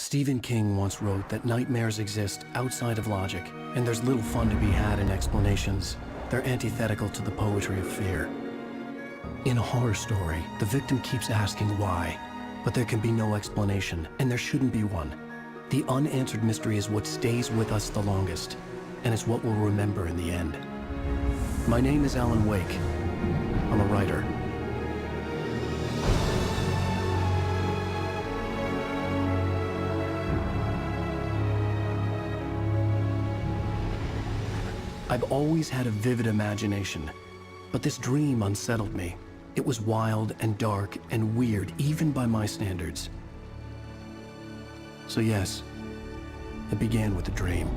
Stephen King once wrote that nightmares exist outside of logic, and there's little fun to be had in explanations. They're antithetical to the poetry of fear. In a horror story, the victim keeps asking why, but there can be no explanation, and there shouldn't be one. The unanswered mystery is what stays with us the longest, and it's what we'll remember in the end. My name is Alan Wake. I'm a writer. I've always had a vivid imagination, but this dream unsettled me. It was wild and dark and weird, even by my standards. So yes, it began with a dream.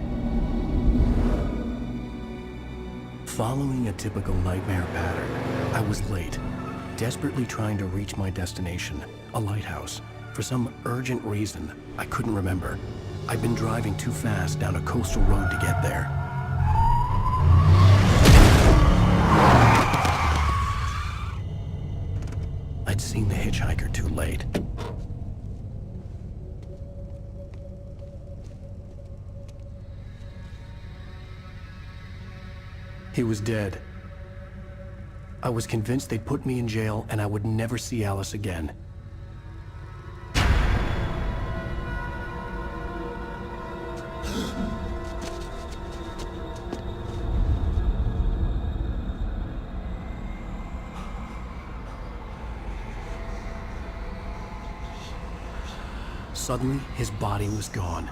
Following a typical nightmare pattern, I was late, desperately trying to reach my destination, a lighthouse. For some urgent reason, I couldn't remember. I'd been driving too fast down a coastal road to get there. I'd seen the hitchhiker too late. He was dead. I was convinced they'd put me in jail and I would never see Alice again. Suddenly, his body was gone.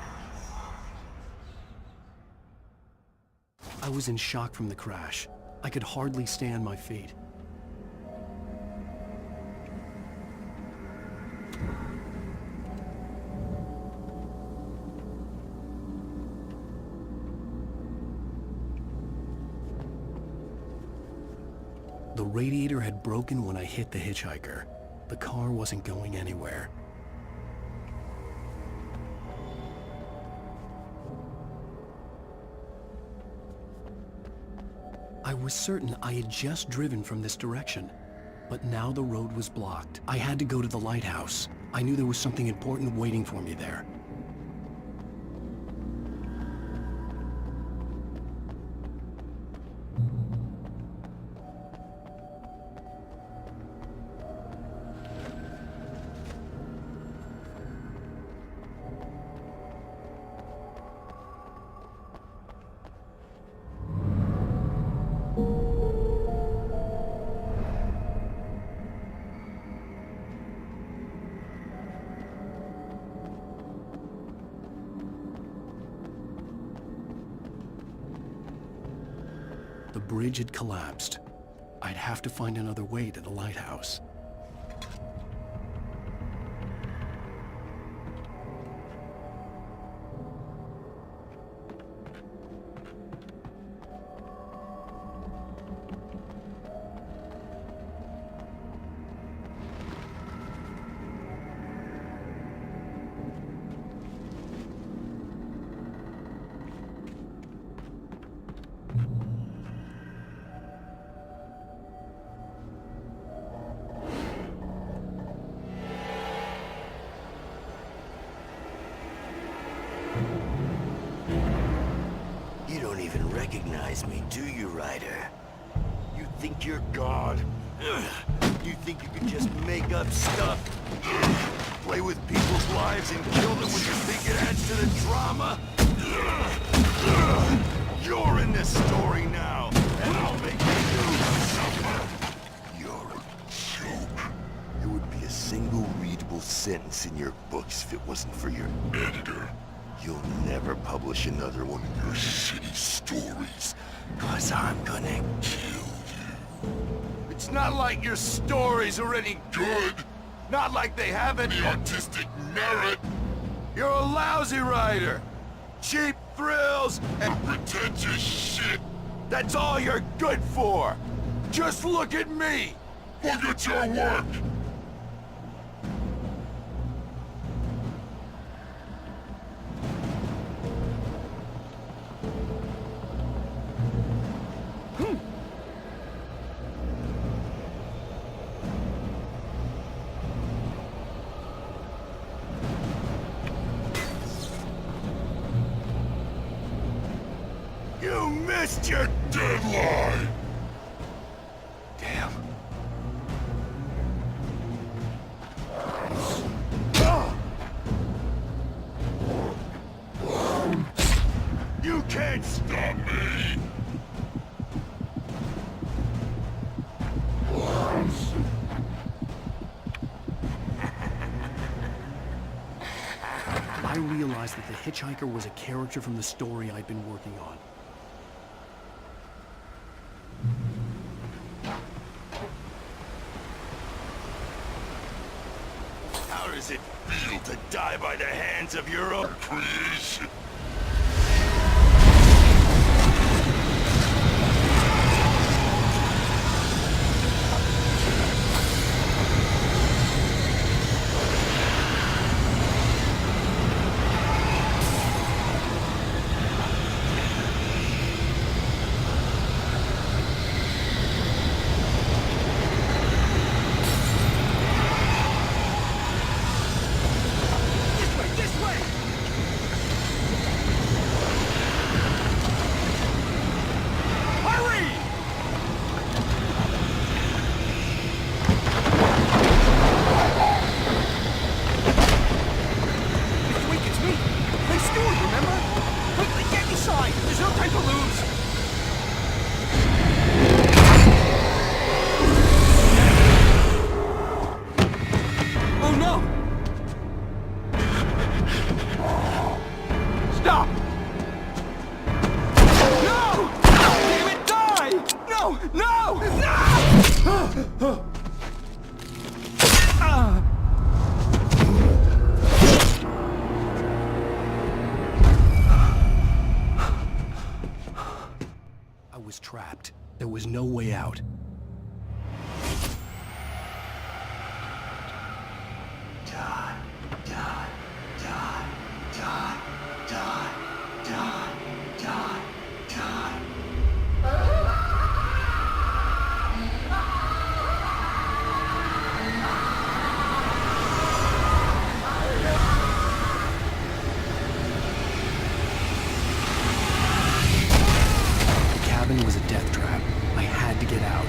I was in shock from the crash. I could hardly stay on my feet. The radiator had broken when I hit the hitchhiker. The car wasn't going anywhere. I was certain I had just driven from this direction, but now the road was blocked. I had to go to the lighthouse. I knew there was something important waiting for me there. The bridge had collapsed. I'd have to find another way to the lighthouse. Recognize me, do you, Ryder? You think you're God? You think you can just make up stuff? Play with people's lives and kill them when you think it adds to the drama? You're in this story now, and I'll make you suffer. You're a joke. There would be a single readable sentence in your books if it wasn't for your editor. You'll never publish another one of your shitty stories, 'cause I'm gonna kill you. It's not like your stories are any good. Not like they have any artistic merit. You're a lousy writer. Cheap thrills and pretentious shit. That's all you're good for. Just look at me. Look at your work. You missed your deadline! Damn. You can't stop me! I realized that the hitchhiker was a character from the story I'd been working on. How does it feel to die by the hands of your own creation? Trapped. There was no way out. Die, die, die, die, die, die, die, die. It was a death trap. I had to get out.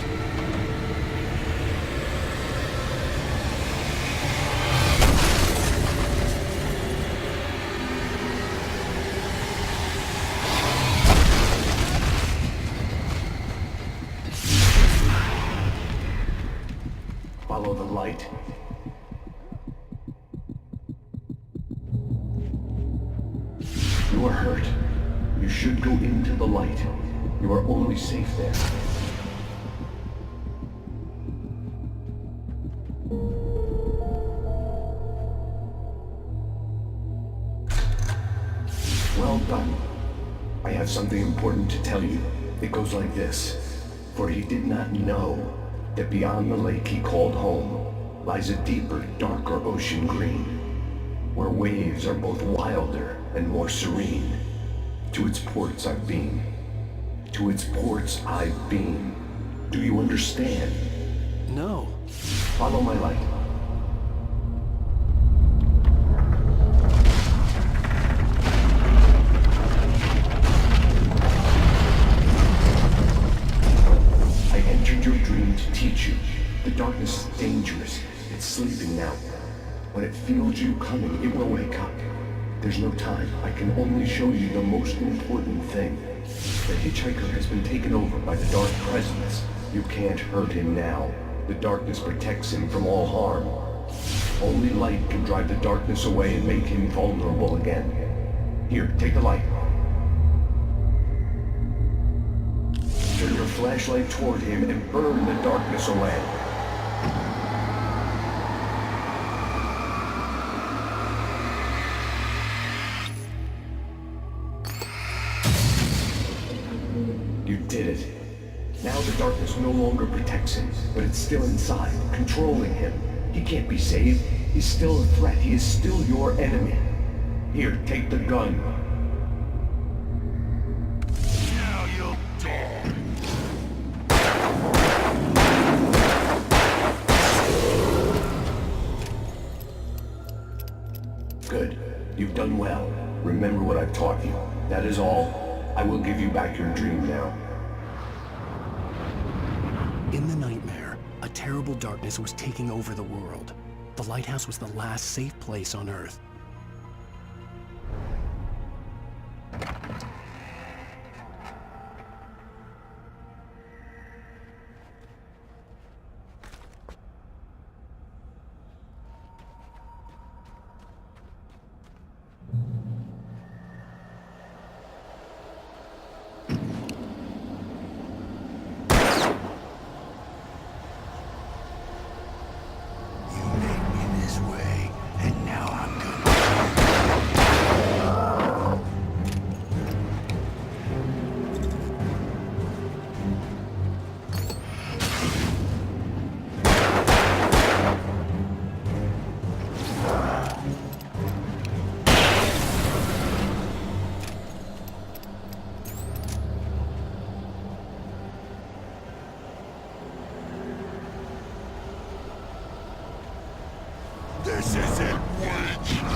Follow the light. You are hurt. You should go into the light. You are only safe there. Well done. I have something important to tell you. It goes like this. For he did not know that beyond the lake he called home lies a deeper, darker ocean green, where waves are both wilder and more serene. To its ports I've been. To its ports I've been. Do you understand? No. Follow my light. I entered your dream to teach you. The darkness is dangerous. It's sleeping now. When it feels you coming, it will wake up. There's no time. I can only show you the most important thing. The hitchhiker has been taken over by the dark presence. You can't hurt him now. The darkness protects him from all harm. Only light can drive the darkness away and make him vulnerable again. Here, take the light. Turn your flashlight toward him and burn the darkness away. You did it. Now the darkness no longer protects him, but it's still inside, controlling him. He can't be saved. He's still a threat. He is still your enemy. Here, take the gun. Now you'll die. Good. You've done well. Remember what I've taught you. That is all. I will give you back your dream now. In the nightmare, a terrible darkness was taking over the world. The lighthouse was the last safe place on Earth. This isn't weak!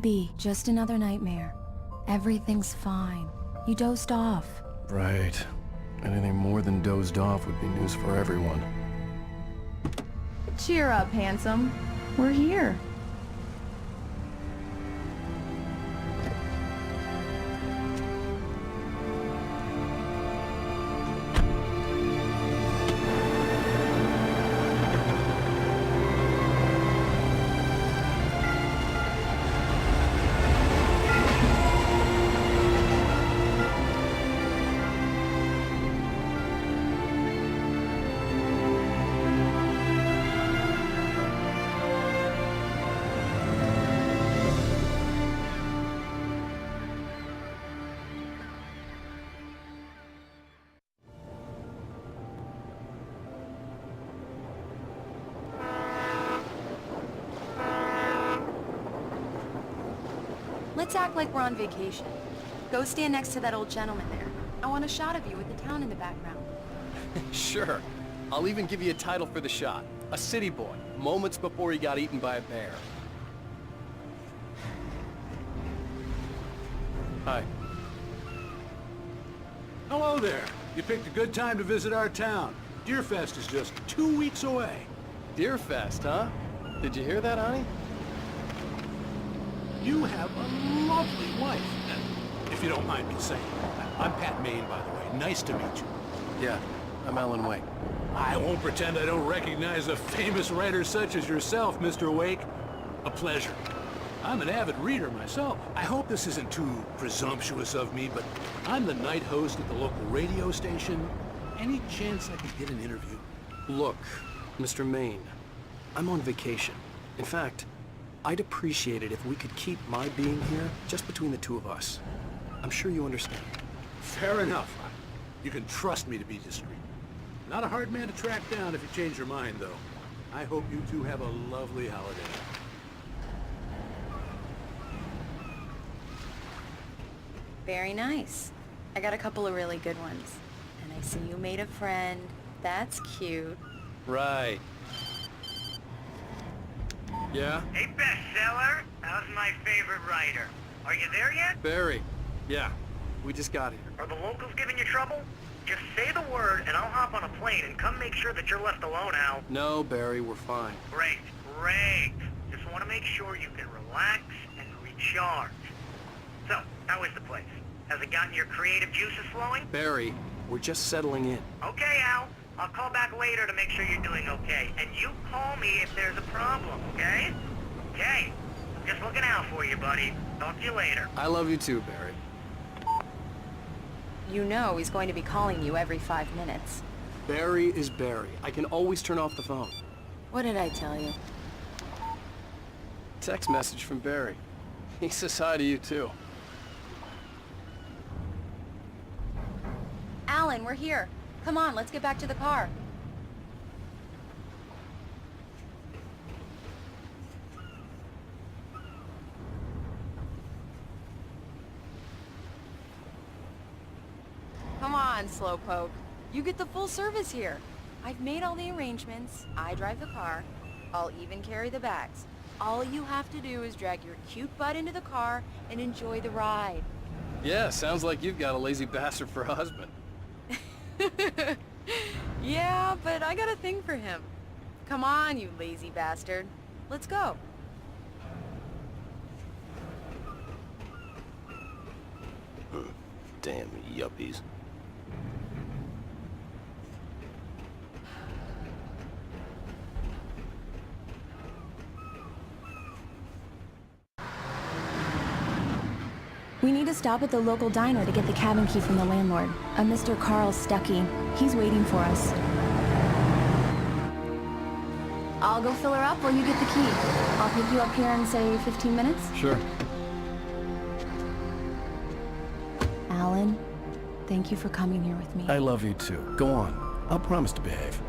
be, just another nightmare. Everything's fine. You dozed off. Right. Anything more than dozed off would be news for everyone. Cheer up, handsome. We're here. Let's act like we're on vacation. Go stand next to that old gentleman there. I want a shot of you with the town in the background. Sure. I'll even give you a title for the shot. A city boy, moments before he got eaten by a bear. Hi. Hello there. You picked a good time to visit our town. Deerfest is just 2 weeks away. Deerfest, huh? Did you hear that, honey? You have a lovely wife, if you don't mind me saying. I'm Pat Maine, by the way. Nice to meet you. Yeah, I'm Alan Wake. I won't pretend I don't recognize a famous writer such as yourself, Mr. Wake. A pleasure. I'm an avid reader myself. I hope this isn't too presumptuous of me, but I'm the night host at the local radio station. Any chance I could get an interview? Look, Mr. Maine, I'm on vacation. In fact, I'd appreciate it if we could keep my being here just between the two of us. I'm sure you understand. Fair enough. You can trust me to be discreet. Not a hard man to track down if you change your mind, though. I hope you two have a lovely holiday. Very nice. I got a couple of really good ones. And I see you made a friend. That's cute. Right. Yeah? Hey, bestseller, how's my favorite writer? Are you there yet? Barry. Yeah, we just got here. Are the locals giving you trouble? Just say the word and I'll hop on a plane and come make sure that you're left alone, Al. No, Barry, we're fine. Great, great. Just want to make sure you can relax and recharge. So, how is the place? Has it gotten your creative juices flowing? Barry, we're just settling in. Okay, Al. I'll call back later to make sure you're doing okay. And you call me if there's a problem, okay? Okay. Just looking out for you, buddy. Talk to you later. I love you too, Barry. You know he's going to be calling you every 5 minutes. Barry is Barry. I can always turn off the phone. What did I tell you? Text message from Barry. He says hi to you too. Alan, we're here. Come on, let's get back to the car. Come on, Slowpoke. You get the full service here. I've made all the arrangements. I drive the car. I'll even carry the bags. All you have to do is drag your cute butt into the car and enjoy the ride. Yeah, sounds like you've got a lazy bastard for a husband. Yeah, but I got a thing for him. Come on, you lazy bastard. Let's go. Damn yuppies. We need to stop at the local diner to get the cabin key from the landlord, a Mr. Carl Stucky. He's waiting for us. I'll go fill her up while you get the key. I'll pick you up here in, say, 15 minutes? Sure. Alan, thank you for coming here with me. I love you too. Go on. I'll promise to behave.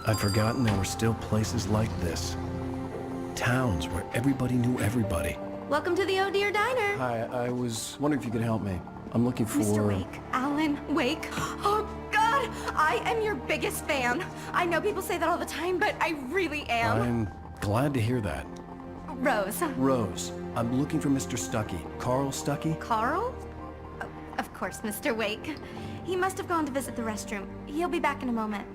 I'd forgotten there were still places like this. Towns where everybody knew everybody. Welcome to the Oh Dear Diner. Hi, I was wondering if you could help me. I'm looking for... Mr. Wake. Alan Wake. Oh, God! God, I am your biggest fan. I know people say that all the time, but I really am. I'm glad to hear that. Rose. Rose, I'm looking for Mr. Stucky. Carl Stucky? Carl? Of course, Mr. Wake. He must have gone to visit the restroom. He'll be back in a moment.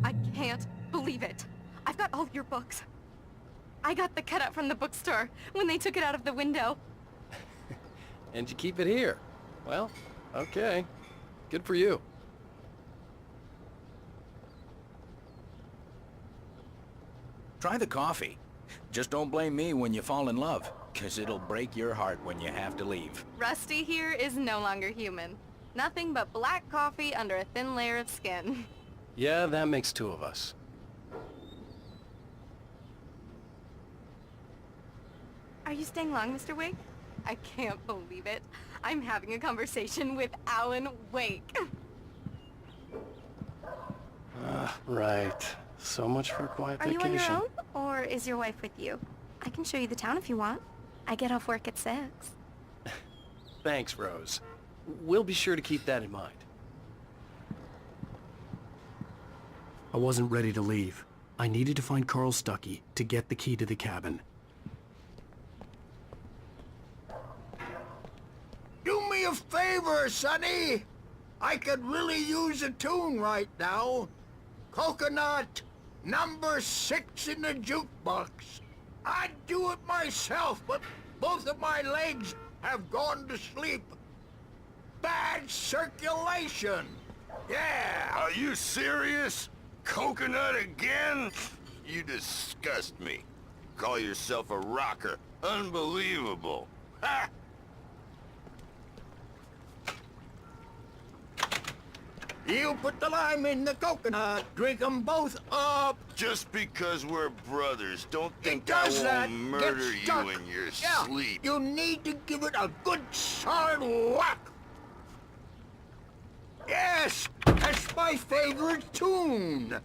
I can't believe it. I've got all your books. I got the cutout from the bookstore when they took it out of the window. And you keep it here. Well, okay. Good for you. Try the coffee. Just don't blame me when you fall in love, 'cause it'll break your heart when you have to leave. Rusty here is no longer human. Nothing but black coffee under a thin layer of skin. Yeah, that makes two of us. Are you staying long, Mr. Wake? I can't believe it. I'm having a conversation with Alan Wake. Right. So much for a quiet Are you vacation. on your own, or is your wife with you? I can show you the town if you want. I get off work at 6. Thanks, Rose. We'll be sure to keep that in mind. I wasn't ready to leave. I needed to find Carl Stucky to get the key to the cabin. Do me a favor, Sonny. I could really use a tune right now. Coconut, number 6 in the jukebox. I'd do it myself, but both of my legs have gone to sleep. Bad circulation. Yeah. Are you serious? Coconut again? You disgust me. Call yourself a rocker. Unbelievable. Ha! You put the lime in the coconut. Drink 'em both up. Just because we're brothers, don't think It does I that. won't Get murder you stuck. in your Yeah, sleep. you need to give it a good solid whack. Yes, that's my favorite tune.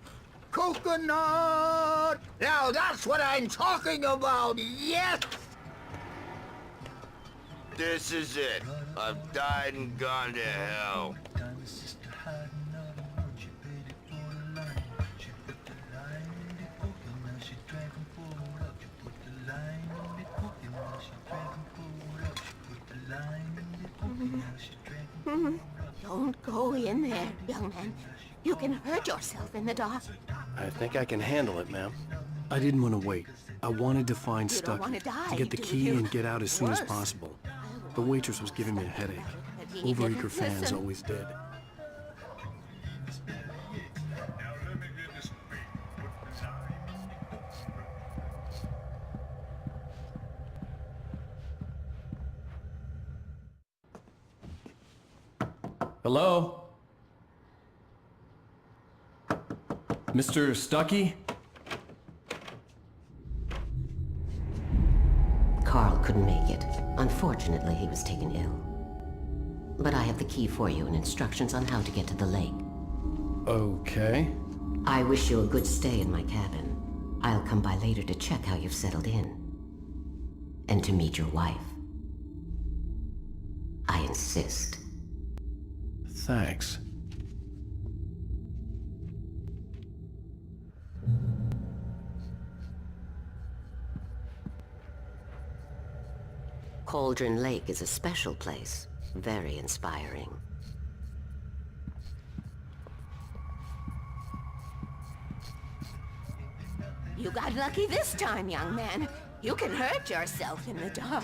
Coconut. Now that's what I'm talking about. Yes. This is it. I've died and gone to hell. Don't go in there, young man. You can hurt yourself in the dark. I think I can handle it, ma'am. I didn't want to wait. I wanted to find You don't Stucky, wanna die, to get the do key you? and get out as soon as Worse. possible. The waitress was giving me a headache. But he Overeager didn't fans listen. always did. Hello? Mr. Stucky? Carl couldn't make it. Unfortunately, he was taken ill. But I have the key for you and instructions on how to get to the lake. Okay. I wish you a good stay in my cabin. I'll come by later to check how you've settled in. And to meet your wife. I insist. Thanks. Cauldron Lake is a special place. Very inspiring. You got lucky this time, young man. You can hurt yourself in the dark.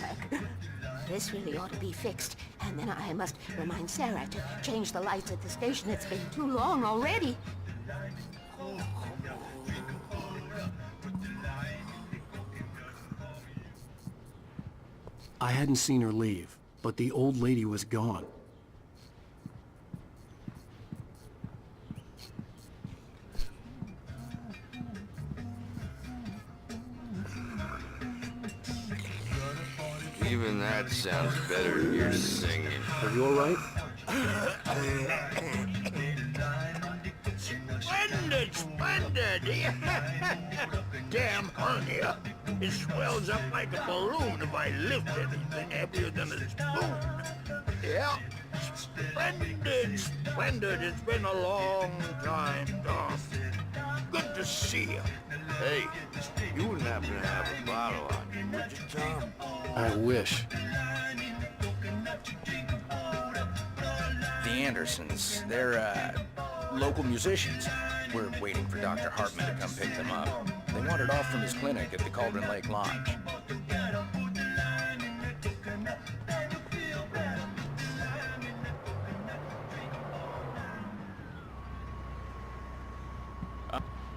This really ought to be fixed, and then I must remind Sarah to change the lights at the station. It's been too long already. I hadn't seen her leave, but the old lady was gone. Even that sounds better than your singing. Are you all right? Splendid, splendid! Damn hernia. It swells up like a balloon if I lift anything heavier than a spoon. Yeah, Splendid, splendid. It's been a long time, Doc. Good to see you. Hey, you wouldn't happen to have a bottle on you, would you, Tom? I wish. The Andersons, they're, local musicians. We're waiting for Dr. Hartman to come pick them up. They wandered off from his clinic at the Cauldron Lake Lodge.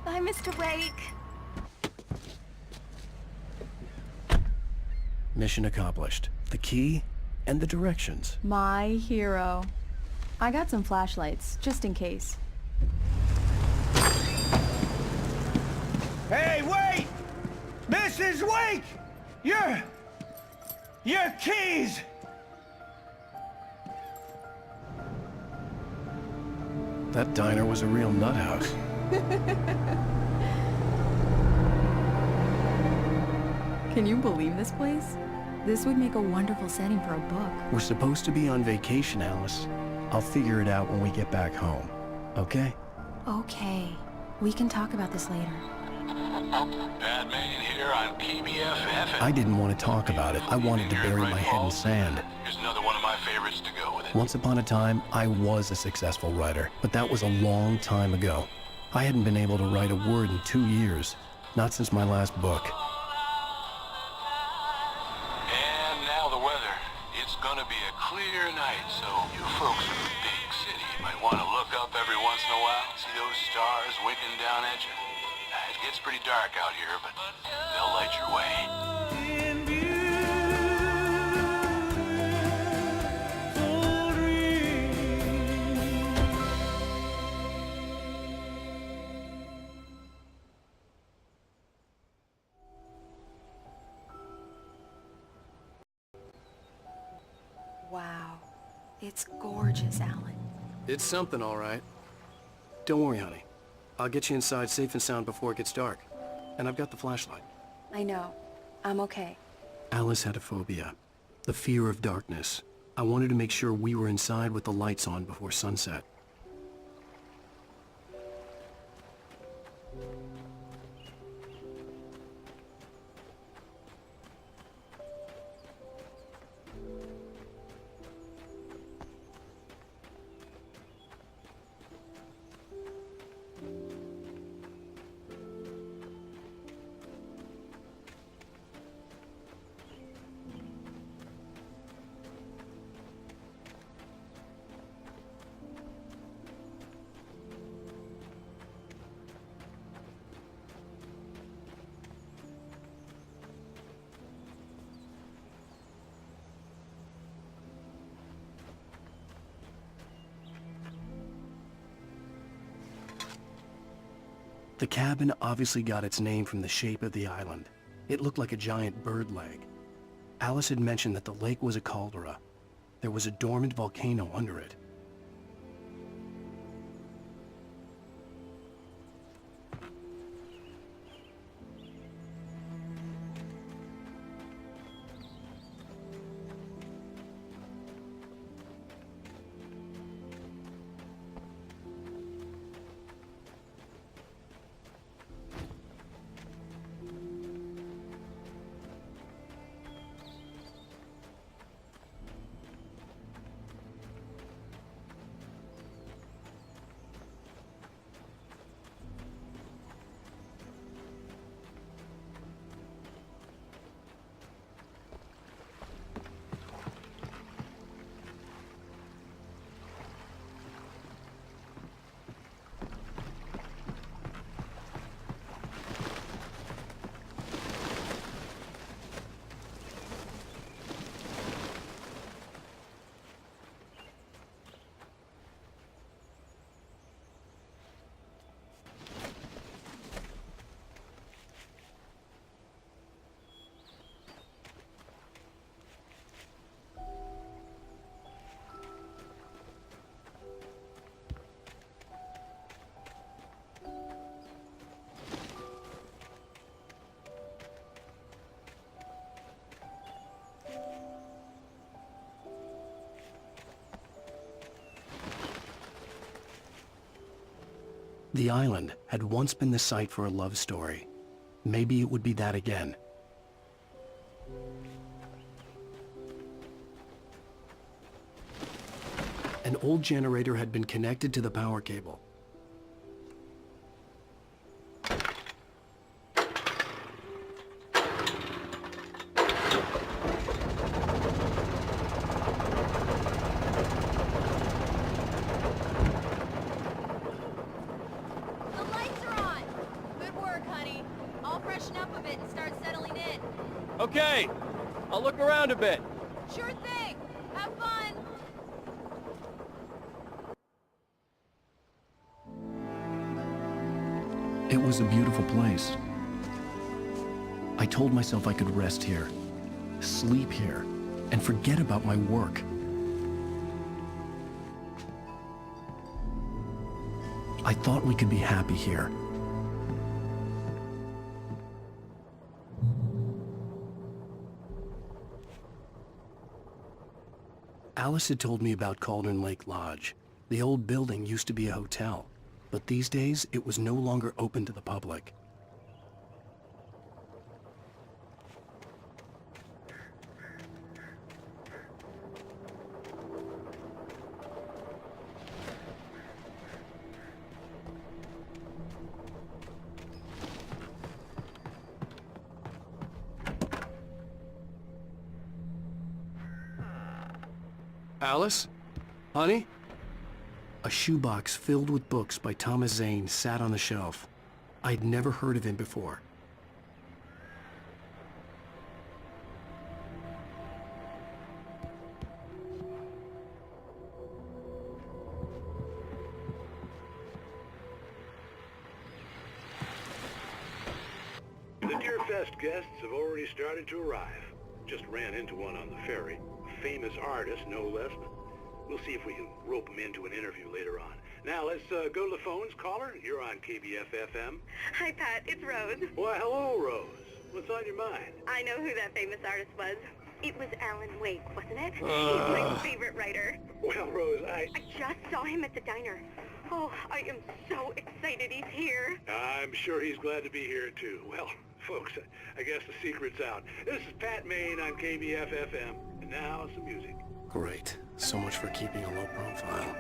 Bye, Mr. Wake. Mission accomplished. The key and the directions. My hero. I got some flashlights, just in case. Hey, wait! Mrs. Wake! Your keys! That diner was a real nut house. Can you believe this place? This would make a wonderful setting for a book. We're supposed to be on vacation, Alice. I'll figure it out when we get back home. Okay? Okay. We can talk about this later. Bad man here on PBFF. I didn't want to talk about it. I wanted to bury my head in sand. Here's another one of my favorites to go with it. Once upon a time, I was a successful writer, but that was a long time ago. I hadn't been able to write a word in 2 years. Not since my last book. And now the weather. It's gonna be a clear night, so you folks in the big city might want to look up every once in a while, see those stars winking down at you. It gets pretty dark out here, but they'll light your way. Wow. It's gorgeous, Alan. It's something, all right. Don't worry, honey. I'll get you inside safe and sound before it gets dark. And I've got the flashlight. I know. I'm okay. Alice had a phobia. The fear of darkness. I wanted to make sure we were inside with the lights on before sunset. The cabin obviously got its name from the shape of the island. It looked like a giant bird leg. Alice had mentioned that the lake was a caldera. There was a dormant volcano under it. The island had once been the site for a love story. Maybe it would be that again. An old generator had been connected to the power cable. The lights are on! Good work, honey. I'll freshen up a bit and start settling in. Okay, I'll look around a bit. Sure thing! Have fun! It was a beautiful place. I told myself I could rest here, sleep here, and forget about my work. I thought we could be happy here. Alice had told me about Cauldron Lake Lodge. The old building used to be a hotel, but these days it was no longer open to the public. Alice? Honey? A shoebox filled with books by Thomas Zane sat on the shelf. I'd never heard of him before. The Deer Fest guests have already started to arrive. Just ran into one on the ferry. A famous artist, no less. We'll see if we can rope him into an interview later on. Now, let's go to the phones. Caller, you're on KBF-FM. Hi, Pat. It's Rose. Why, hello, Rose. What's on your mind? I know who that famous artist was. It was Alan Wake, wasn't it? He's my favorite writer. Well, Rose, I just saw him at the diner. Oh, I am so excited he's here. I'm sure he's glad to be here, too. Well, folks, I guess the secret's out. This is Pat Maine on KBF-FM. And now, some music. Great. So much for keeping a low profile.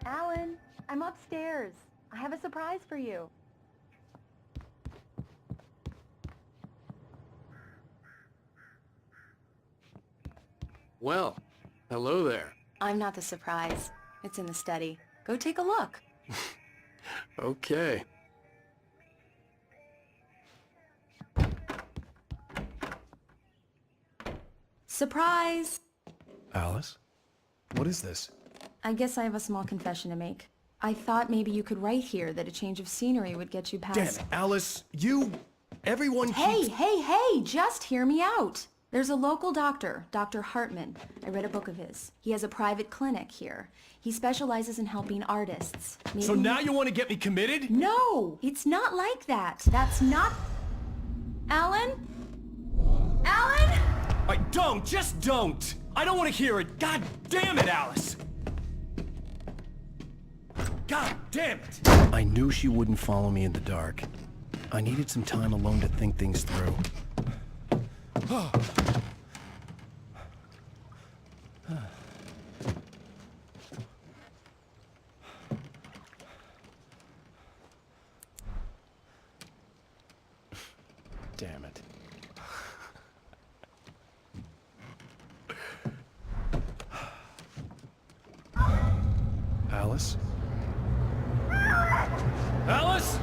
Alan, I'm upstairs. I have a surprise for you. Well, hello there. I'm not the surprise. It's in the study. Go take a look. Okay. Surprise! Alice? What is this? I guess I have a small confession to make. I thought maybe you could write here that a change of scenery would get you past... Damn, Alice, everyone Hey, hey, just hear me out! There's a local doctor, Dr. Hartman. I read a book of his. He has a private clinic here. He specializes in helping artists. So now you want to get me committed? No! It's not like that. That's not... Alan? Alan? Just don't! I don't want to hear it! God damn it, Alice! God damn it! I knew she wouldn't follow me in the dark. I needed some time alone to think things through. Damn it. Alice? Alice?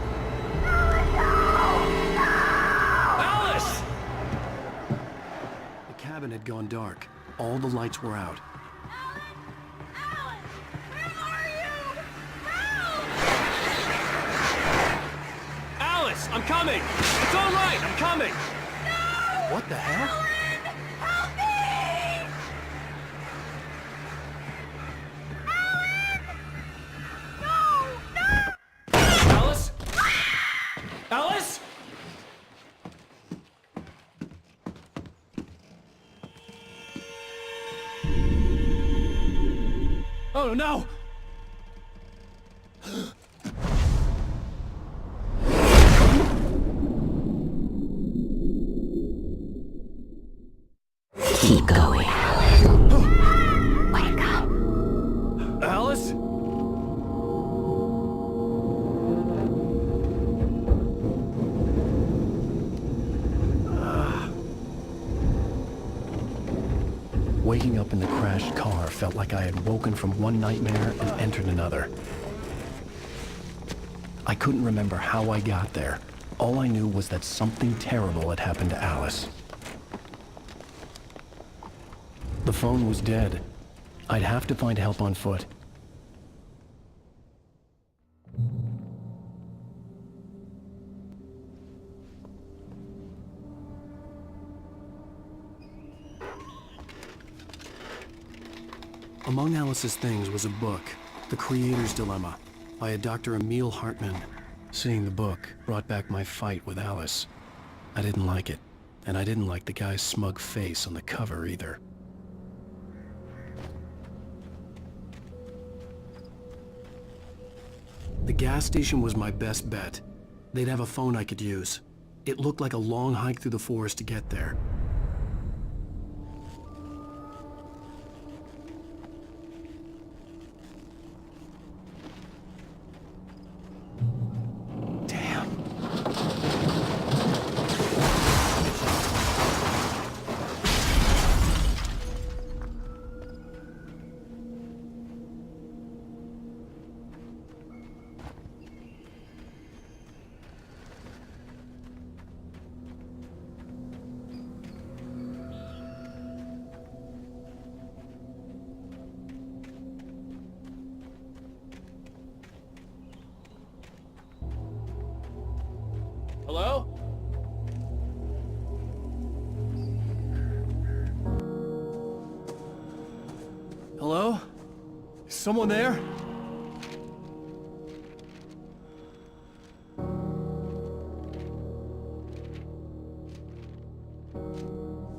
Alice! The cabin had gone dark. All the lights were out. Alan! Where are you? Help! Alice, I'm coming! It's all right, I'm coming! No! What the hell? Alan! Help me! Alan! No! No! Alice? Alice? Oh, no! Keep going. Wake up. Alice? Waking up in the crashed car felt like I had woken from one nightmare and entered another. I couldn't remember how I got there. All I knew was that something terrible had happened to Alice. The phone was dead. I'd have to find help on foot. Among Alice's things was a book, The Creator's Dilemma, by a Dr. Emil Hartman. Seeing the book brought back my fight with Alice. I didn't like it, and I didn't like the guy's smug face on the cover either. The gas station was my best bet. They'd have a phone I could use. It looked like a long hike through the forest to get there. Hello? Hello? Is someone there?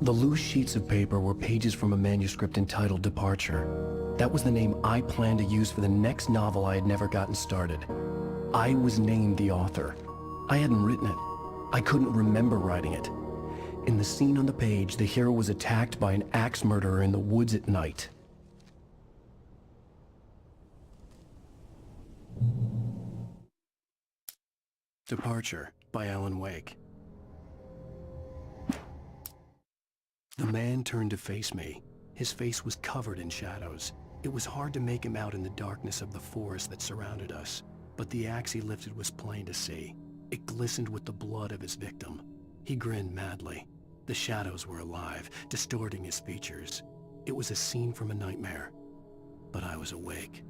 The loose sheets of paper were pages from a manuscript entitled Departure. That was the name I planned to use for the next novel I had never gotten started. I was named the author. I hadn't written it. I couldn't remember writing it. In the scene on the page, the hero was attacked by an axe murderer in the woods at night. Departure by Alan Wake. The man turned to face me. His face was covered in shadows. It was hard to make him out in the darkness of the forest that surrounded us, but the axe he lifted was plain to see. It glistened with the blood of his victim. He grinned madly. The shadows were alive, distorting his features. It was a scene from a nightmare, but I was awake.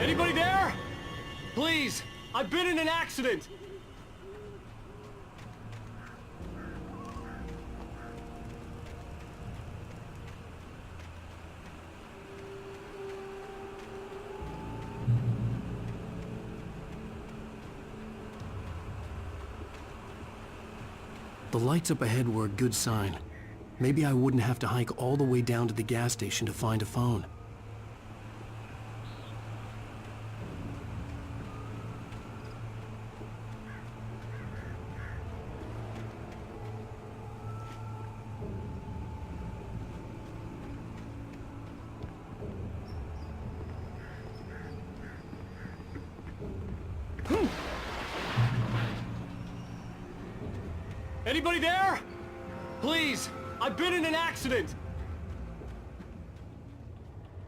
Anybody there? Please, I've been in an accident. The lights up ahead were a good sign. Maybe I wouldn't have to hike all the way down to the gas station to find a phone. Anybody there? Please, I've been in an accident.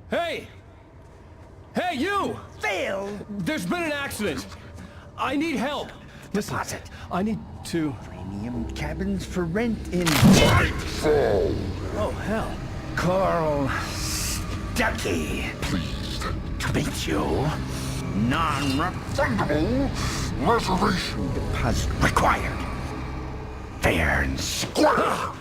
Hey! Hey, you! Phil! There's been an accident. I need help. Listen, I need to... Premium cabins for rent in... Oh, hell. Carl Stucky. Pleased to meet you. Non-refundable reservation deposit required. Fair and square.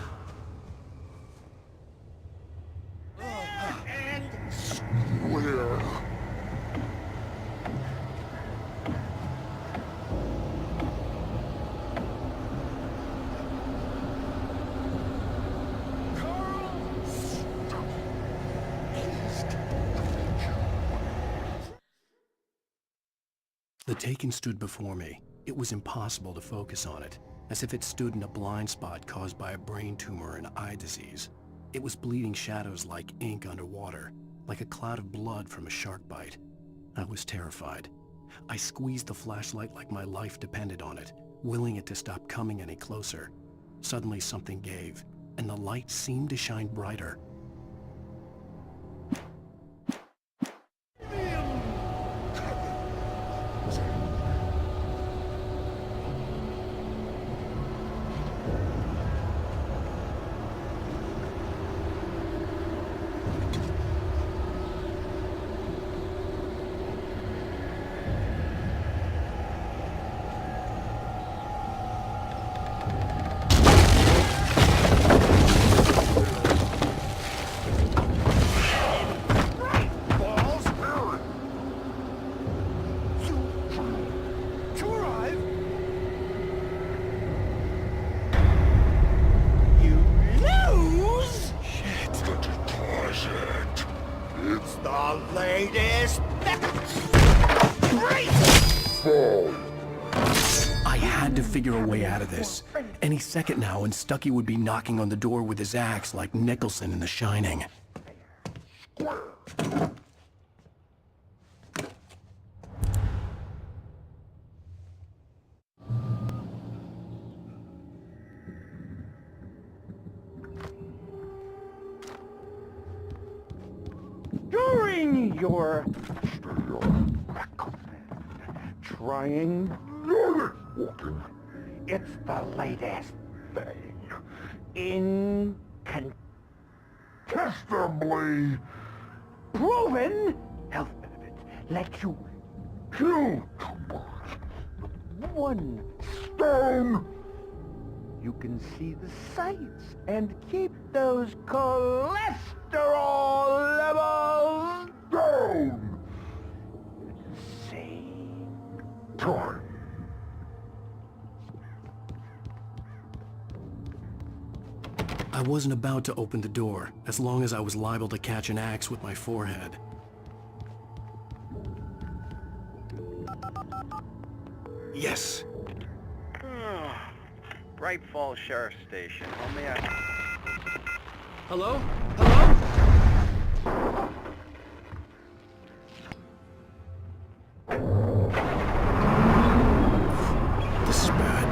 The Taken stood before me. It was impossible to focus on it, as if it stood in a blind spot caused by a brain tumor and eye disease. It was bleeding shadows like ink underwater, like a cloud of blood from a shark bite. I was terrified. I squeezed the flashlight like my life depended on it, willing it to stop coming any closer. Suddenly something gave, and the light seemed to shine brighter. I had to figure a way out of this. Any second now, and Stucky would be knocking on the door with his axe like Nicholson in The Shining. During your trying walking, it's the latest thing. Incontestably proven health benefits let you kill two birds with one stone. You can see the sights and keep those cholesterol levels down at the same time. I wasn't about to open the door, as long as I was liable to catch an axe with my forehead. Yes! Bright Falls Sheriff Station. How may I... Hello? Hello? This is bad.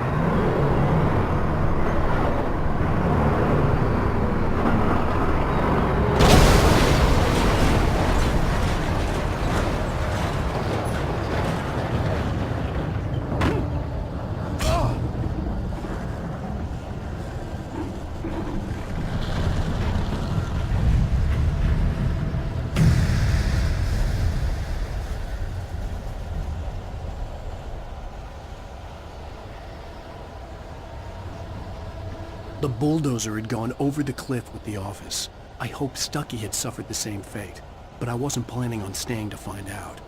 The bulldozer had gone over the cliff with the office. I hoped Stucky had suffered the same fate, but I wasn't planning on staying to find out.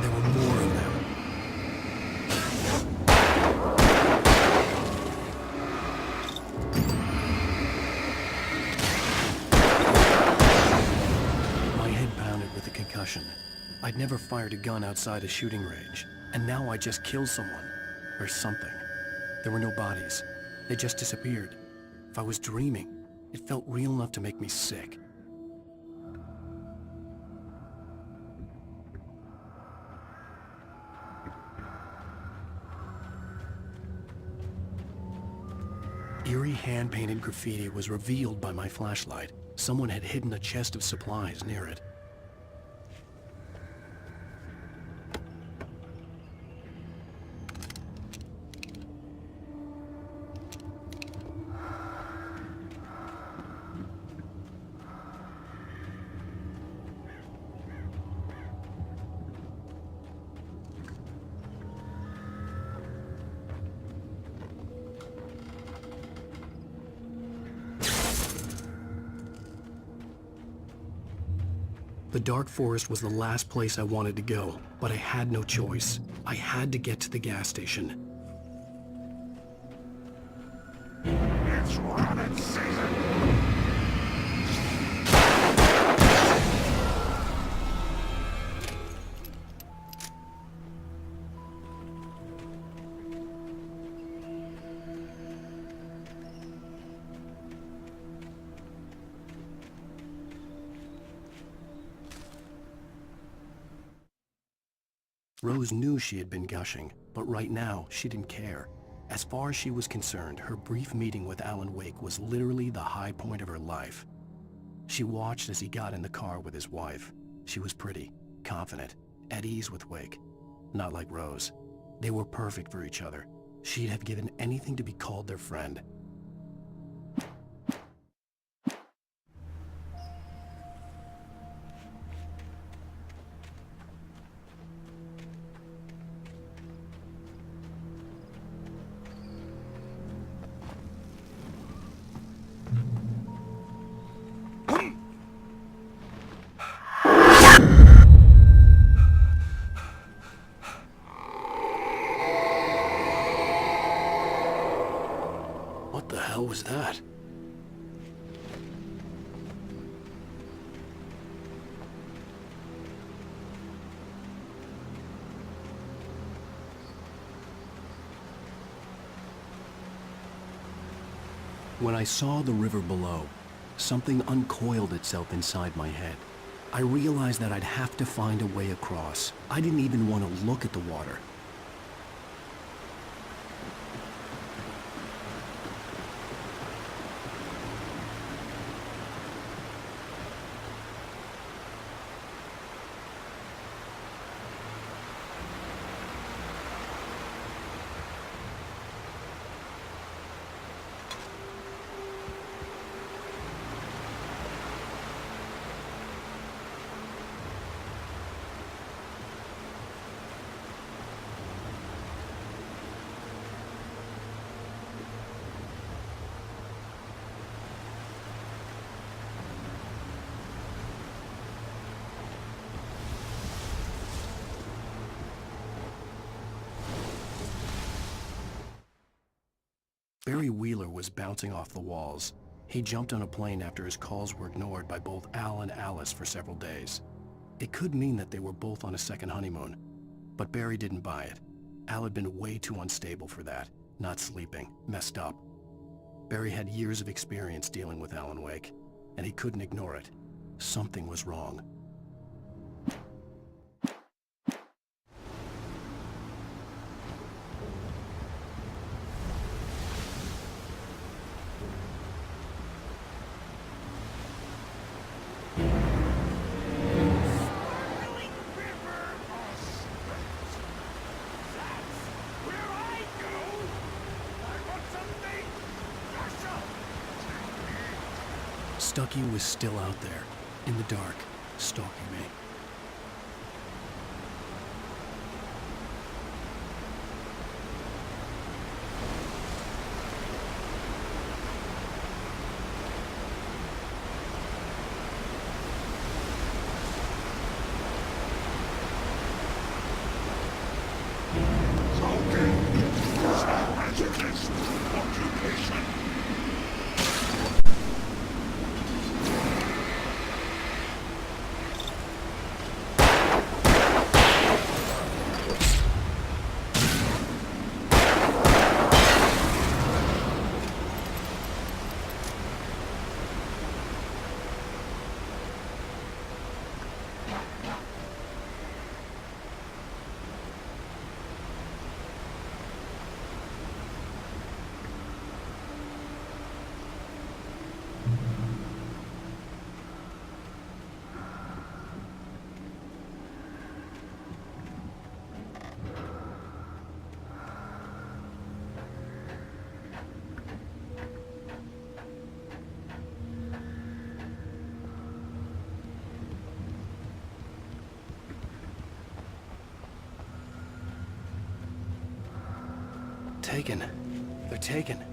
There were more of them. I'd never fired a gun outside a shooting range, and now I just killed someone. Or something. There were no bodies. They just disappeared. If I was dreaming, it felt real enough to make me sick. Eerie hand-painted graffiti was revealed by my flashlight. Someone had hidden a chest of supplies near it. The dark forest was the last place I wanted to go, but I had no choice. I had to get to the gas station. It's rabbit season! Rose knew she had been gushing, but right now, she didn't care. As far as she was concerned, her brief meeting with Alan Wake was literally the high point of her life. She watched as he got in the car with his wife. She was pretty, confident, at ease with Wake. Not like Rose. They were perfect for each other. She'd have given anything to be called their friend. What the hell was that? When I saw the river below, something uncoiled itself inside my head. I realized that I'd have to find a way across. I didn't even want to look at the water. Barry Wheeler was bouncing off the walls. He jumped on a plane after his calls were ignored by both Al and Alice for several days. It could mean that they were both on a second honeymoon, but Barry didn't buy it. Al had been way too unstable for that, not sleeping, messed up. Barry had years of experience dealing with Alan Wake, and he couldn't ignore it. Something was wrong. Stucky was still out there, in the dark, stalking me. Taken. They're taken.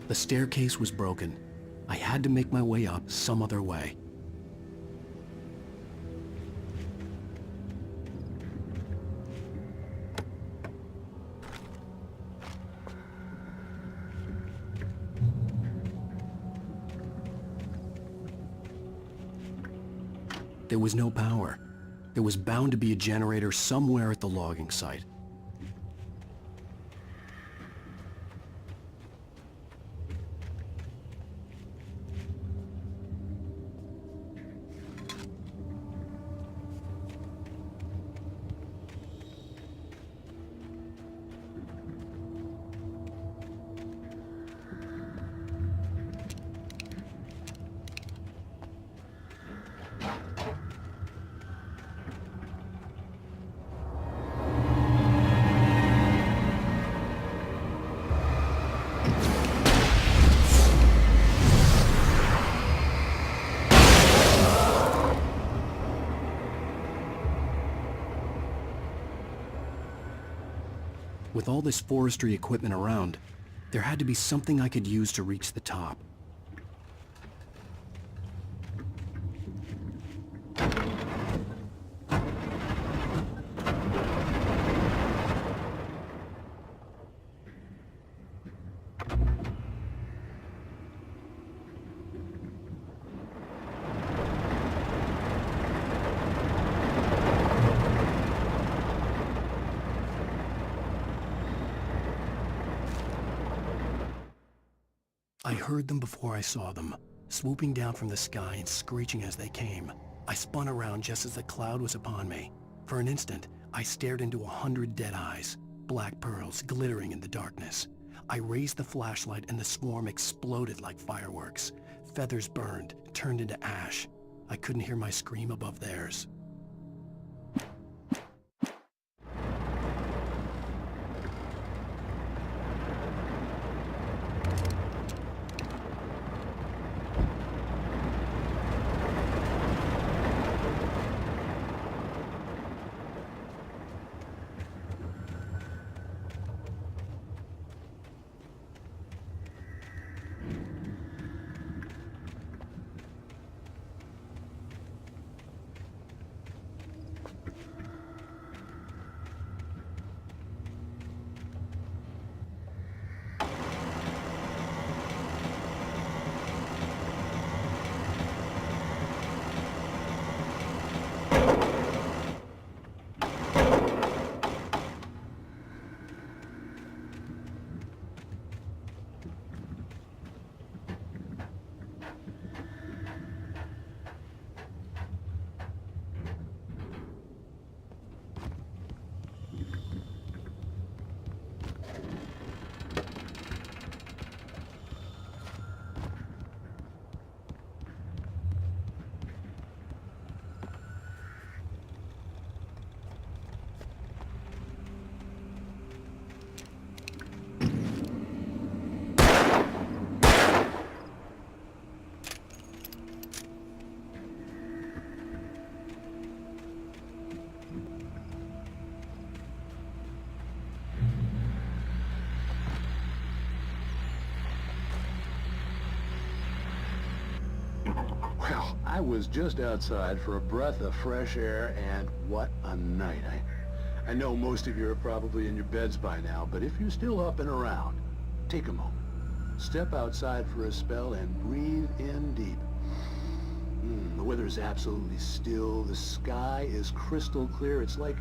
The staircase was broken. I had to make my way up some other way. There was no power. There was bound to be a generator somewhere at the logging site. With all this forestry equipment around, there had to be something I could use to reach the top. I heard them before I saw them, swooping down from the sky and screeching as they came. I spun around just as the cloud was upon me. For an instant, I stared into 100 dead eyes, black pearls glittering in the darkness. I raised the flashlight and the swarm exploded like fireworks. Feathers burned, turned into ash. I couldn't hear my scream above theirs. Well, I was just outside for a breath of fresh air, and what a night. I know most of you are probably in your beds by now, but if you're still up and around, take a moment. Step outside for a spell and breathe in deep. The weather is absolutely still. The sky is crystal clear. It's like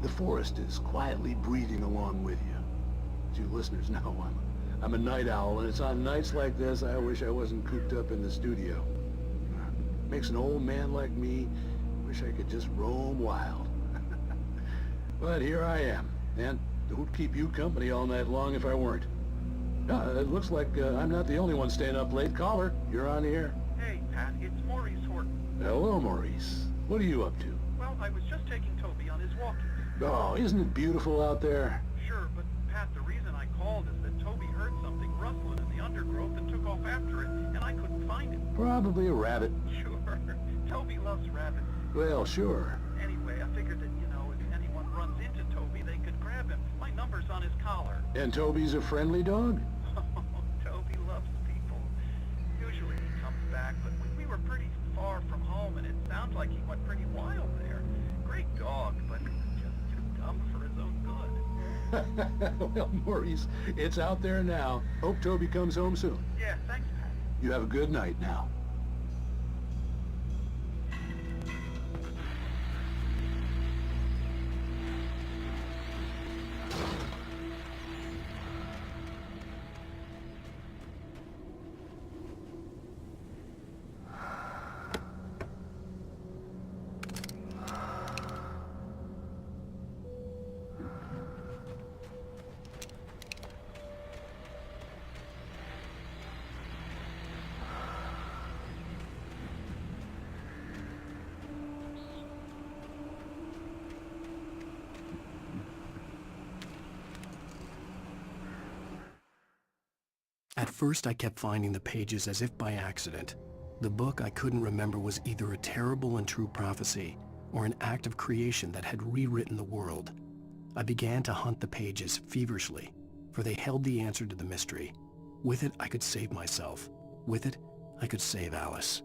the forest is quietly breathing along with you. As you listeners know, I'm a night owl, and it's on nights like this I wish I wasn't cooped up in the studio. Makes an old man like me wish I could just roam wild. But here I am, and who'd keep you company all night long if I weren't? It looks like I'm not the only one staying up late. Caller, you're on the air. Hey, Pat, it's Maurice Horton. Hello, Maurice. What are you up to? Well, I was just taking Toby on his walking. Oh, isn't it beautiful out there? Sure, but Pat, the reason I called is that Toby heard something rustling in the undergrowth and took off after it, and I couldn't find it. Probably a rabbit. Sure. Toby loves rabbits. Well, sure. Anyway, I figured that, if anyone runs into Toby, they could grab him. My number's on his collar. And Toby's a friendly dog? Toby loves like he went pretty wild there. Great dog, but just too dumb for his own good. Well, Maurice, it's out there now. Hope Toby comes home soon. Yeah, thanks, Pat. You have a good night now. At first, I kept finding the pages as if by accident. The book I couldn't remember was either a terrible and true prophecy or an act of creation that had rewritten the world. I began to hunt the pages feverishly, for they held the answer to the mystery. With it, I could save myself. With it, I could save Alice.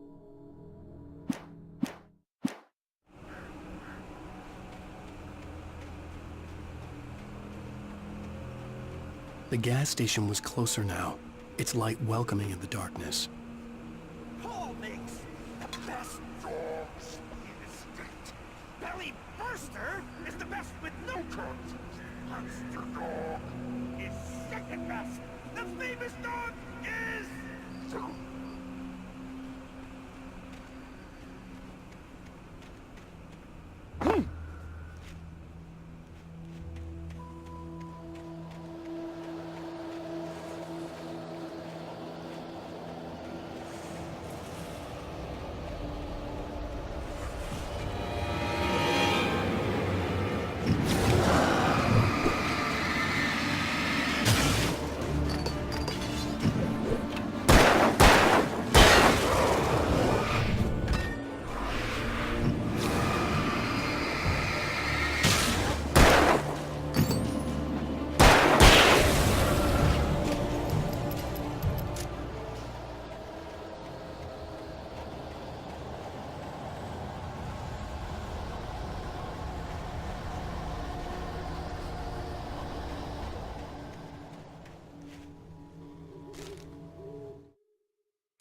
The gas station was closer now, its light welcoming in the darkness. Paul makes the best dogs in the state. Belly Burster is the best with no coat. Monster Dog is second best. The famous dog is...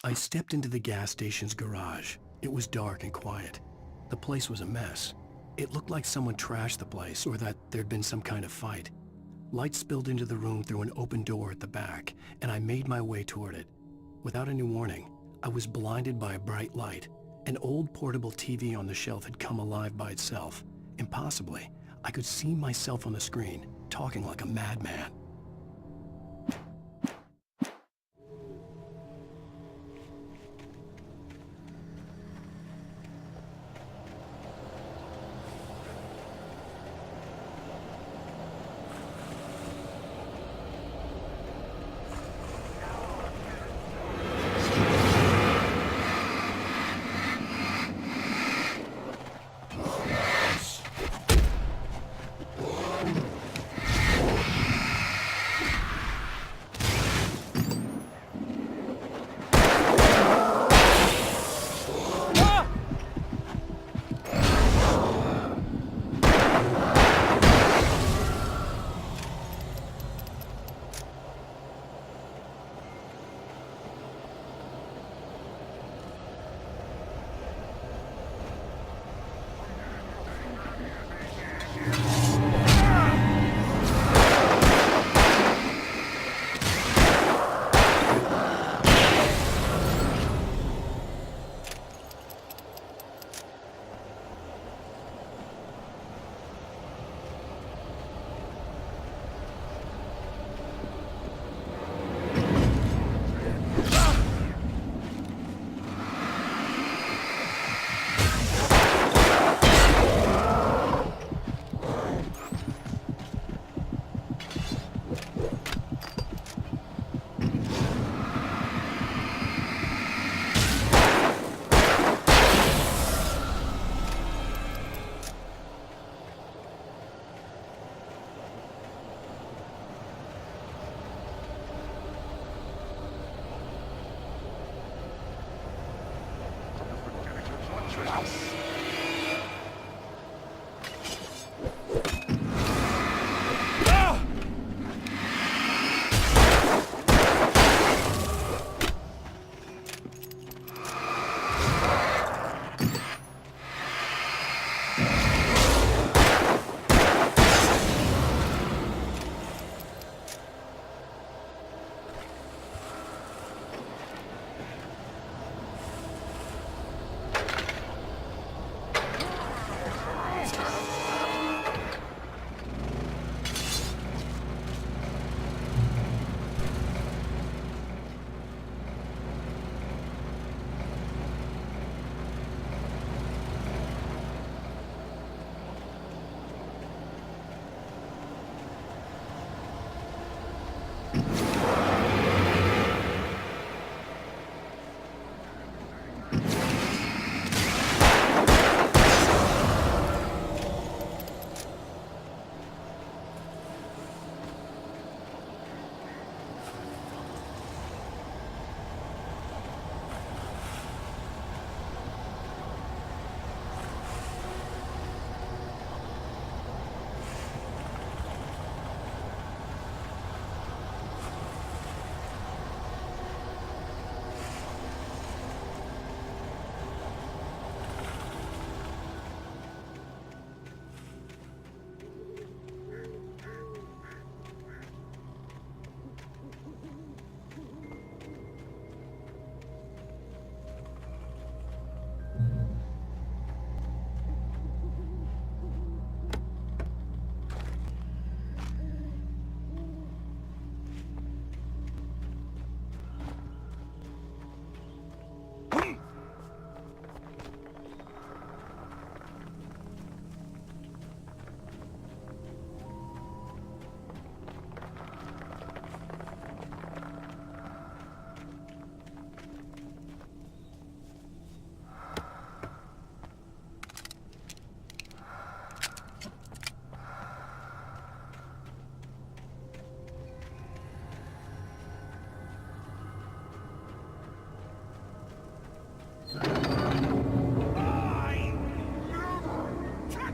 I stepped into the gas station's garage. It was dark and quiet. The place was a mess. It looked like someone trashed the place or that there'd been some kind of fight. Light spilled into the room through an open door at the back, and I made my way toward it. Without any warning, I was blinded by a bright light. An old portable TV on the shelf had come alive by itself. Impossibly, I could see myself on the screen, talking like a madman.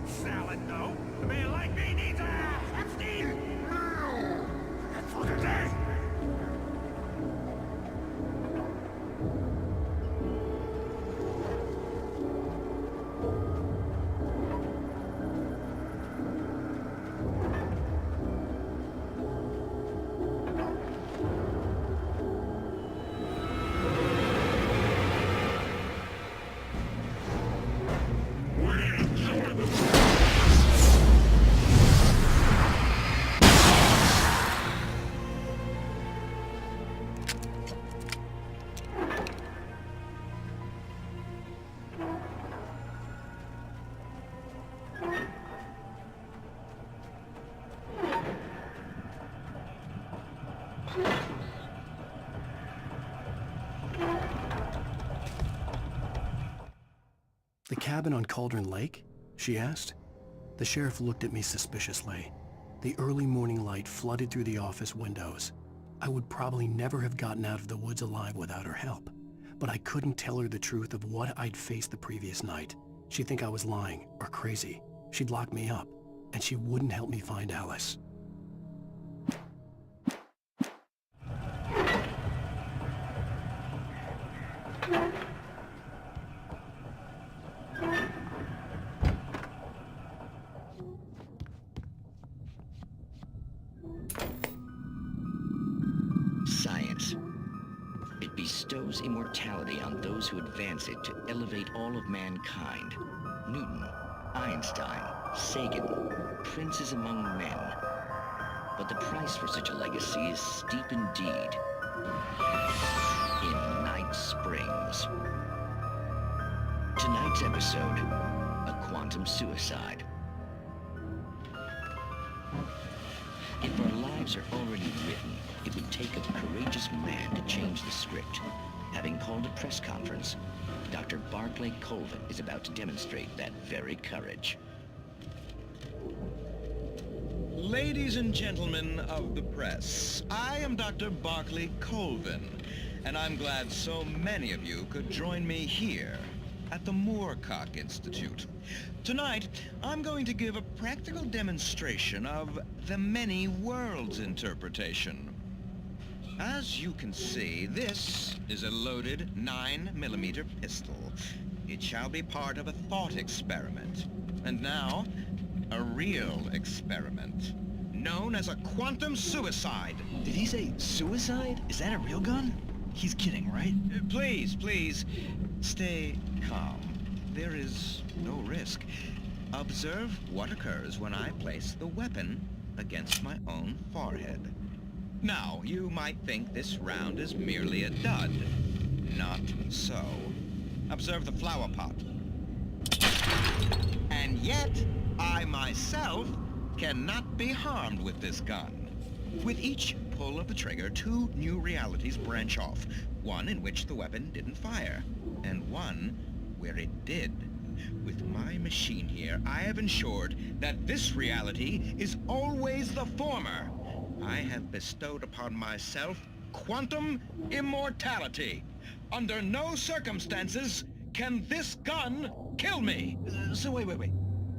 Salad, though. A man like me needs a hefty meal. That's for today. The cabin on Cauldron Lake? She asked. The sheriff looked at me suspiciously. The early morning light flooded through the office windows. I would probably never have gotten out of the woods alive without her help, but I couldn't tell her the truth of what I'd faced the previous night. She'd think I was lying or crazy. She'd lock me up, and she wouldn't help me find Alice. Science. It bestows immortality on those who advance it to elevate all of mankind. Newton, Einstein, Sagan, princes among men. But the price for such a legacy is steep indeed. In Night Springs. Tonight's episode, a quantum suicide. If our lives are already written, it would take a courageous man to change the script. Having called a press conference, Dr. Barclay Colvin is about to demonstrate that very courage. Ladies and gentlemen of the press, I am Dr. Barclay Colvin, and I'm glad so many of you could join me here at the Moorcock Institute. Tonight, I'm going to give a practical demonstration of the many worlds interpretation. As you can see, this is a loaded 9mm pistol. It shall be part of a thought experiment. And now, a real experiment, known as a quantum suicide. Did he say suicide? Is that a real gun? He's kidding, right? Please, stay calm. There is no risk. Observe what occurs when I place the weapon against my own forehead. Now, you might think this round is merely a dud. Not so. Observe the flower pot. And yet, I myself cannot be harmed with this gun. With each pull of the trigger, 2 new realities branch off. One in which the weapon didn't fire, and one where it did. With my machine here, I have ensured that this reality is always the former. I have bestowed upon myself quantum immortality. Under no circumstances can this gun kill me. So wait.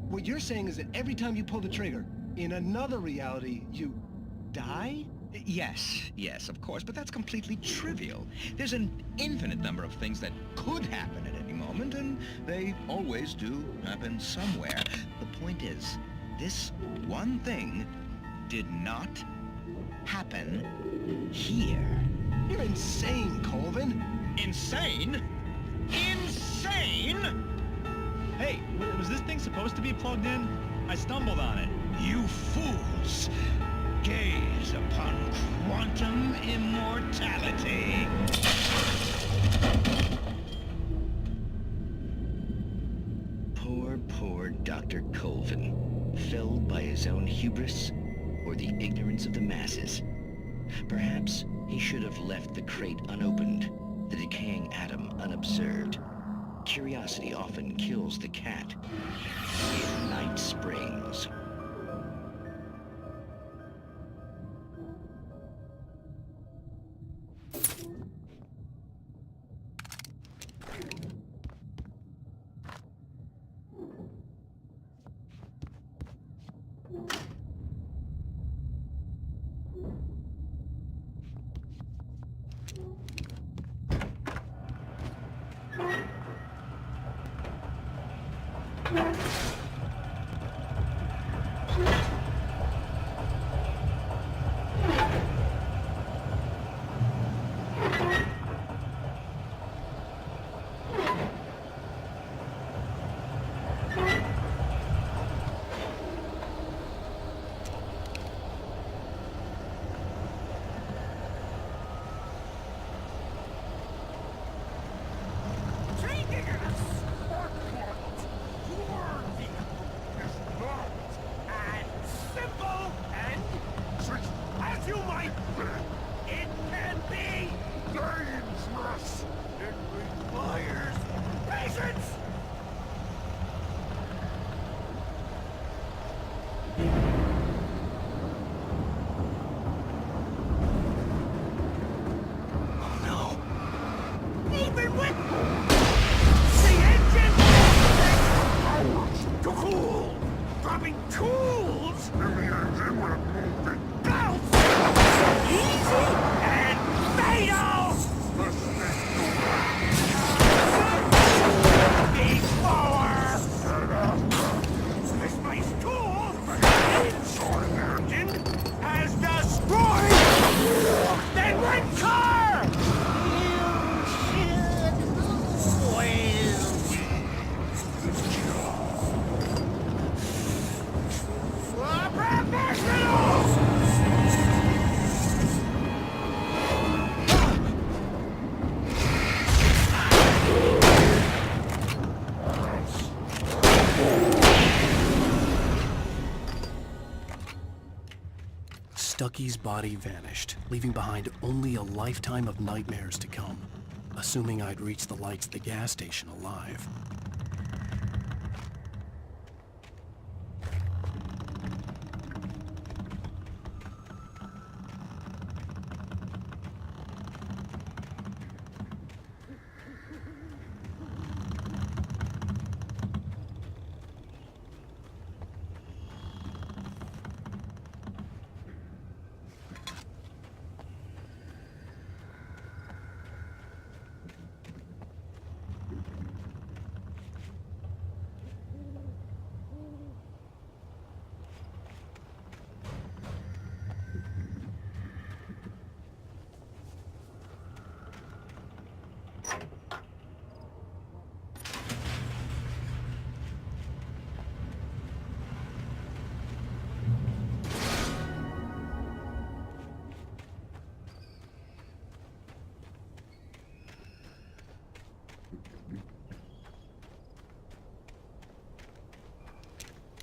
What you're saying is that every time you pull the trigger, in another reality, you die? Yes, of course, but that's completely trivial. There's an infinite number of things that could happen at any moment, and they always do happen somewhere. The point is, this one thing did not happen here. You're insane, Colvin. Insane? Insane? Hey, was this thing supposed to be plugged in? I stumbled on it. You fools! Gaze upon quantum immortality. Poor Dr. Colvin, felled by his own hubris or the ignorance of the masses. Perhaps he should have left the crate unopened, the decaying atom unobserved. Curiosity often kills the cat. In Night Springs. Stucky's body vanished, leaving behind only a lifetime of nightmares to come, assuming I'd reach the lights at the gas station alive.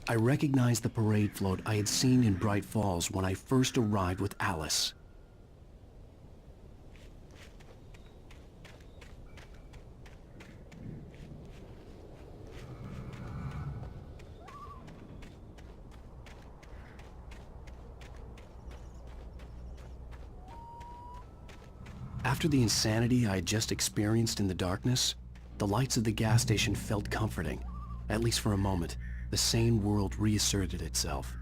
I recognized the parade float I had seen in Bright Falls when I first arrived with Alice. After the insanity I had just experienced in the darkness, the lights of the gas station felt comforting. At least for a moment, the sane world reasserted itself.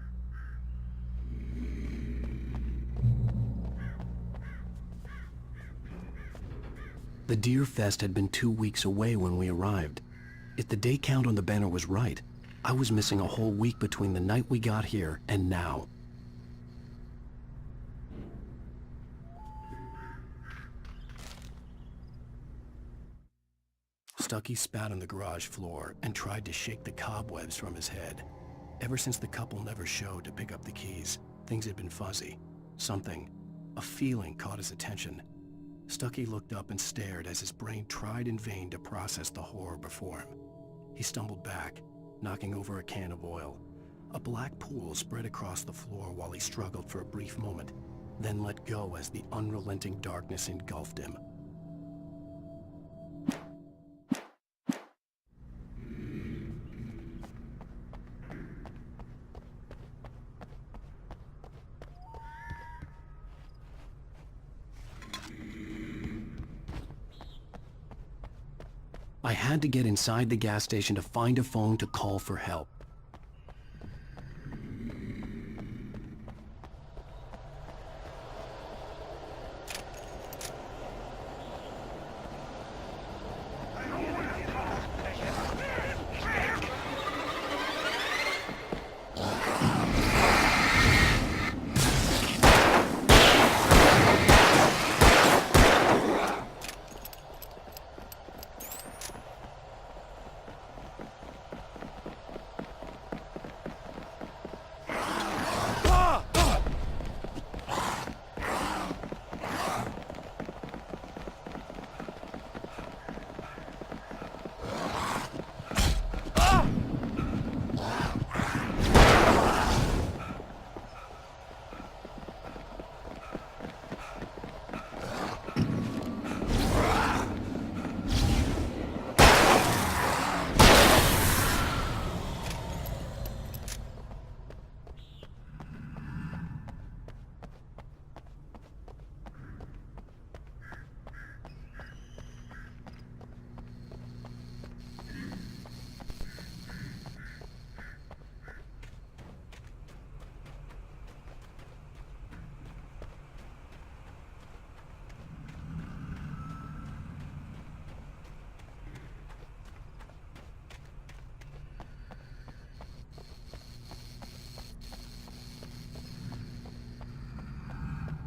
The Deer Fest had been 2 weeks away when we arrived. If the day count on the banner was right, I was missing a whole week between the night we got here and now. Stucky spat on the garage floor and tried to shake the cobwebs from his head. Ever since the couple never showed to pick up the keys, things had been fuzzy. Something, a feeling, caught his attention. Stucky looked up and stared as his brain tried in vain to process the horror before him. He stumbled back, knocking over a can of oil. A black pool spread across the floor while he struggled for a brief moment, then let go as the unrelenting darkness engulfed him. I had to get inside the gas station to find a phone to call for help.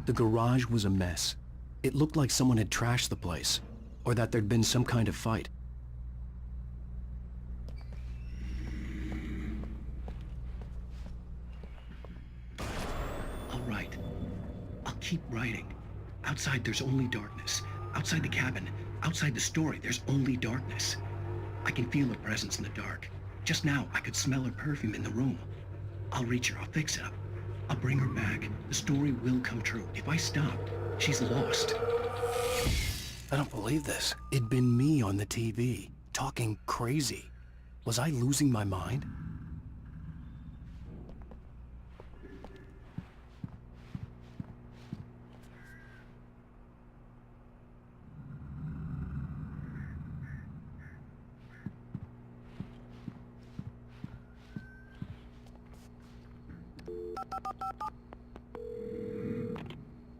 The garage was a mess. It looked like someone had trashed the place, or that there'd been some kind of fight. I'll write. I'll keep writing. Outside there's only darkness. Outside the cabin, outside the story, there's only darkness. I can feel her presence in the dark. Just now, I could smell her perfume in the room. I'll reach her, I'll fix it up. I'll bring her back. The story will come true. If I stop, she's lost. I don't believe this. It'd been me on the TV, talking crazy. Was I losing my mind?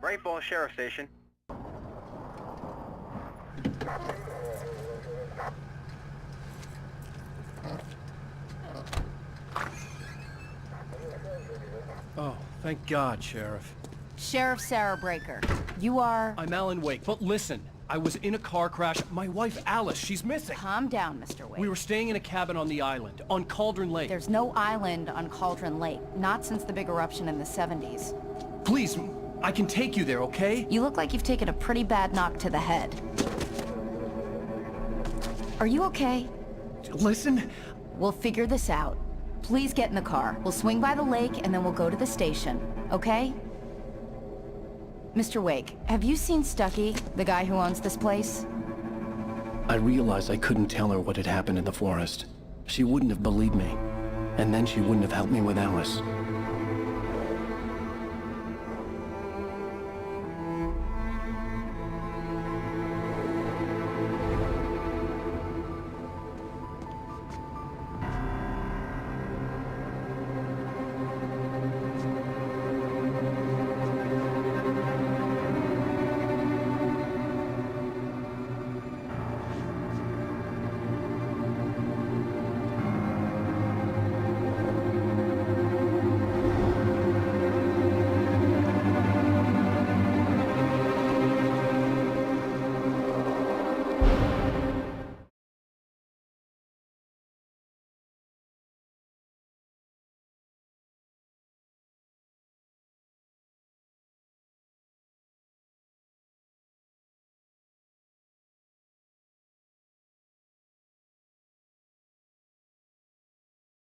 Great Falls Sheriff Station. Oh, thank God, Sheriff. Sheriff Sarah Breaker, you are... I'm Alan Wake, but listen, I was in a car crash. My wife, Alice, she's missing. Calm down, Mr. Wake. We were staying in a cabin on the island, on Cauldron Lake. There's no island on Cauldron Lake, not since the big eruption in the 70s. Please, I can take you there, okay? You look like you've taken a pretty bad knock to the head. Are you okay? Listen. We'll figure this out. Please get in the car. We'll swing by the lake and then we'll go to the station, okay? Mr. Wake, have you seen Stucky, the guy who owns this place? I realized I couldn't tell her what had happened in the forest. She wouldn't have believed me. And then she wouldn't have helped me with Alice.